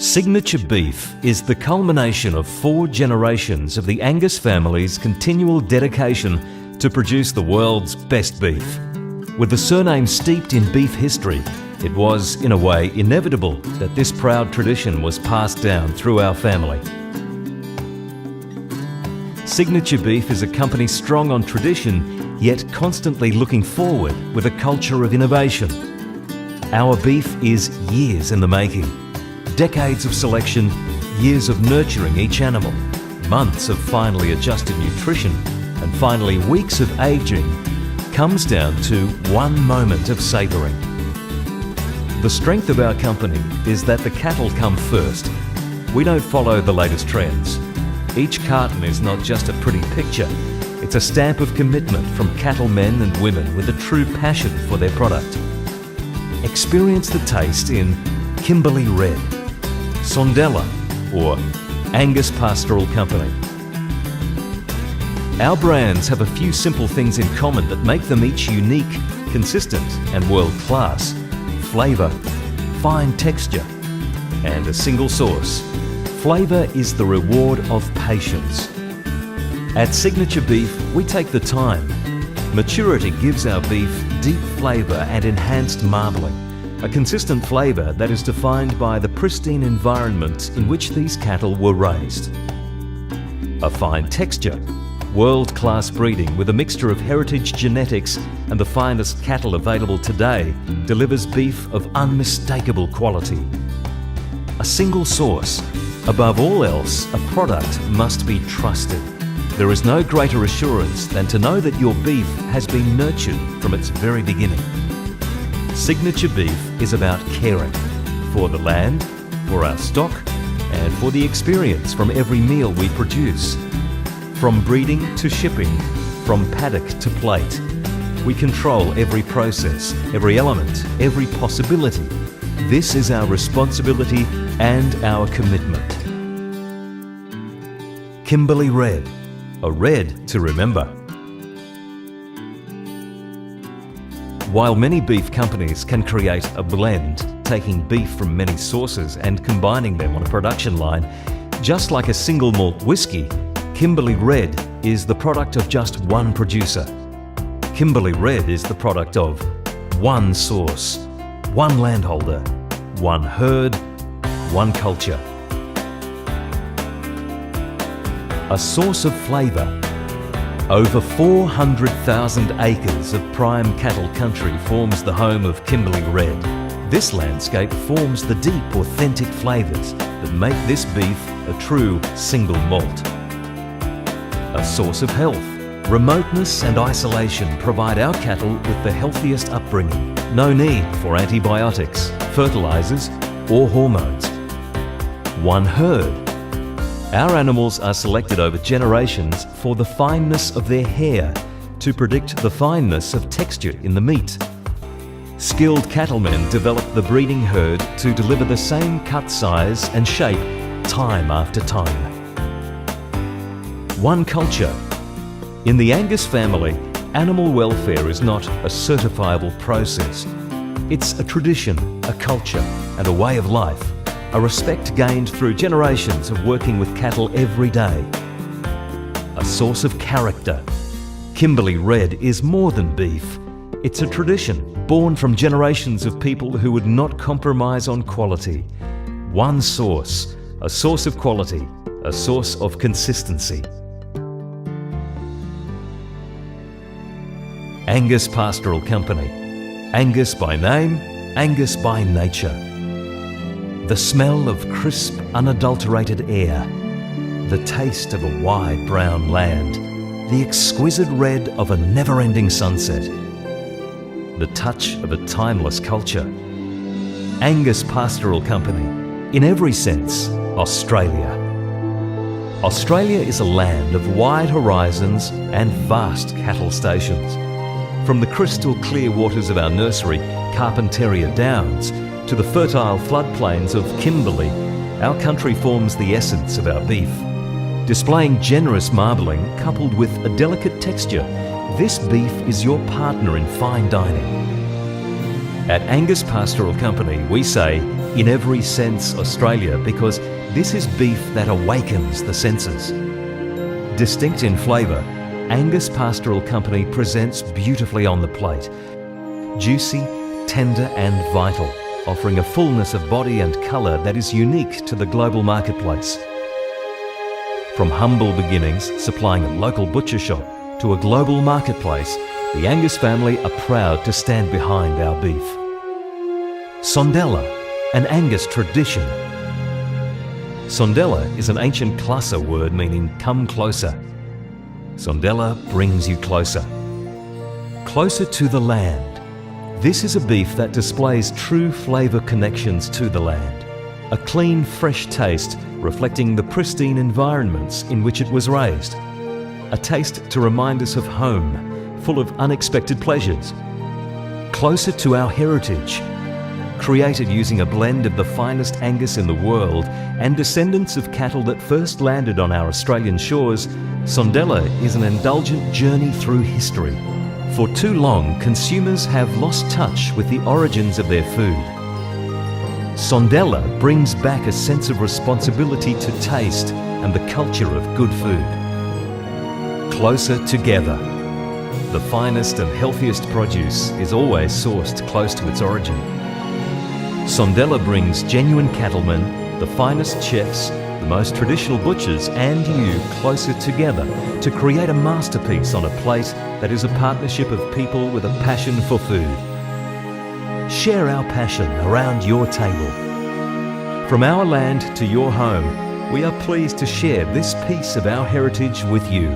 Signature Beef is the culmination of 4 generations of the Angus family's continual dedication to produce the world's best beef. With the surname steeped in beef history, it was, in a way, inevitable that this proud tradition was passed down through our family. Signature Beef is a company strong on tradition, yet constantly looking forward with a culture of innovation. Our beef is years in the making. Decades of selection, years of nurturing each animal, months of finely adjusted nutrition, and finally weeks of aging comes down to one moment of savouring. The strength of our company is that the cattle come first. We don't follow the latest trends. Each carton is not just a pretty picture, it's a stamp of commitment from cattlemen and women with a true passion for their product. Experience the taste in Kimberley Red, Sondela, or Angus Pastoral Company. Our brands have a few simple things in common that make them each unique, consistent and world-class. Flavour, fine texture, and a single source. Flavour is the reward of patience. At Signature Beef, we take the time. Maturity gives our beef deep flavour and enhanced marbling. A consistent flavour that is defined by the pristine environment in which these cattle were raised. A fine texture. World-class breeding with a mixture of heritage genetics and the finest cattle available today delivers beef of unmistakable quality. A single source. Above all else, a product must be trusted. There is no greater assurance than to know that your beef has been nurtured from its very beginning. Signature Beef is about caring for the land, for our stock, and for the experience from every meal we produce. From breeding to shipping, from paddock to plate, we control every process, every element, every possibility. This is our responsibility and our commitment. Kimberley Red, a red to remember. While many beef companies can create a blend, taking beef from many sources and combining them on a production line, just like a single malt whiskey, Kimberley Red is the product of just one producer. Kimberley Red is the product of one source, one landholder, one herd, one culture. A source of flavour. Over 400,000 acres of prime cattle country forms the home of Kimberley Red. This landscape forms the deep, authentic flavours that make this beef a true single malt. A source of health. Remoteness and isolation provide our cattle with the healthiest upbringing. No need for antibiotics, fertilisers or hormones. One herd. Our animals are selected over generations for the fineness of their hair to predict the fineness of texture in the meat. Skilled cattlemen develop the breeding herd to deliver the same cut size and shape time after time. One culture. In the Angus family, animal welfare is not a certifiable process. It's a tradition, a culture, and a way of life. A respect gained through generations of working with cattle every day. A source of character. Kimberley Red is more than beef. It's a tradition born from generations of people who would not compromise on quality. One source, a source of quality, a source of consistency. Angus Pastoral Company. Angus by name, Angus by nature. The smell of crisp, unadulterated air, the taste of a wide brown land, the exquisite red of a never-ending sunset, the touch of a timeless culture. Angus Pastoral Company, in every sense, Australia. Australia is a land of wide horizons and vast cattle stations. From the crystal clear waters of our nursery, Carpentaria Downs, to the fertile floodplains of Kimberley, our country forms the essence of our beef. Displaying generous marbling coupled with a delicate texture, this beef is your partner in fine dining. At Angus Pastoral Company, we say, in every sense Australia because this is beef that awakens the senses. Distinct in flavour, Angus Pastoral Company presents beautifully on the plate. Juicy, tender and vital, offering a fullness of body and colour that is unique to the global marketplace. From humble beginnings, supplying a local butcher shop, to a global marketplace, the Angus family are proud to stand behind our beef. Sondella, an Angus tradition. Sondella is an ancient Classa word meaning come closer. Sondella brings you closer. Closer to the land. This is a beef that displays true flavour connections to the land. A clean, fresh taste reflecting the pristine environments in which it was raised. A taste to remind us of home, full of unexpected pleasures. Closer to our heritage. Created using a blend of the finest Angus in the world and descendants of cattle that first landed on our Australian shores, Sondella is an indulgent journey through history. For too long, consumers have lost touch with the origins of their food. Sondella brings back a sense of responsibility to taste and the culture of good food. Closer together. The finest and healthiest produce is always sourced close to its origin. Sondella brings genuine cattlemen, the finest chefs, the most traditional butchers and you closer together to create a masterpiece on a plate that is a partnership of people with a passion for food. Share our passion around your table. From our land to your home, we are pleased to share this piece of our heritage with you.